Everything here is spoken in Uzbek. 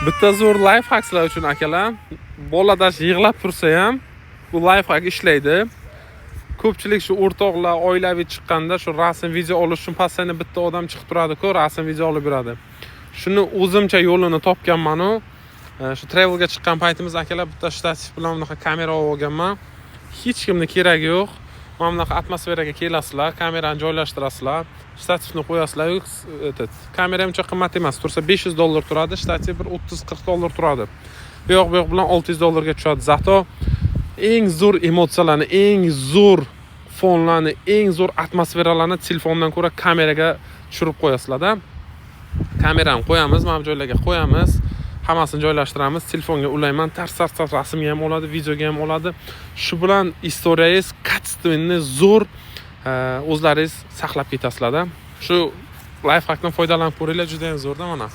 Bitta zo'r life hackslar uchun akalar. Boladash yig'lab tursa ham bu life hack ishlaydi. Ko'pchilik shu o'rtoqlar oilaviy chiqqanda shu rasm video olish uchun pastdan bitta odam chiqib turadi-ku, rasm video olib beradi. Shuni o'zimcha yo'lini topganman-u. Shu travelga chiqqan paytimiz akalar bitta shtativ bilan bunaqa kamera olib olganman. Hech kimning keragi yo'q. Mana bunaqa atmosferaga kelasizlar, kamerani joylashtirasizlar, shtativni qo'yasizlar. Kamera uncha qimmat emas, tursa $500 turadi, shtativ bir $30-40 turadi. Bu yoq bilan $600 ga tushadi. Zato eng zo'r emotsiyalarni, eng zo'r fonlarni, eng zo'r atmosferalarni telefondan ko'ra kameraga tushirib qo'yasizlar-da. Kamerani qo'yamiz, mana bu joylarga qo'yamiz. Hammasini joylashtiramiz, telefonga ulayman, tars rasmga ham oladi, videoga ham oladi. Shu bilan istoriyangiz kачественный zo'r o'zlaringiz saqlab ketasizlar-da. Shu life hackdan foydalanib ko'ringlar, juda ham zo'rda mana.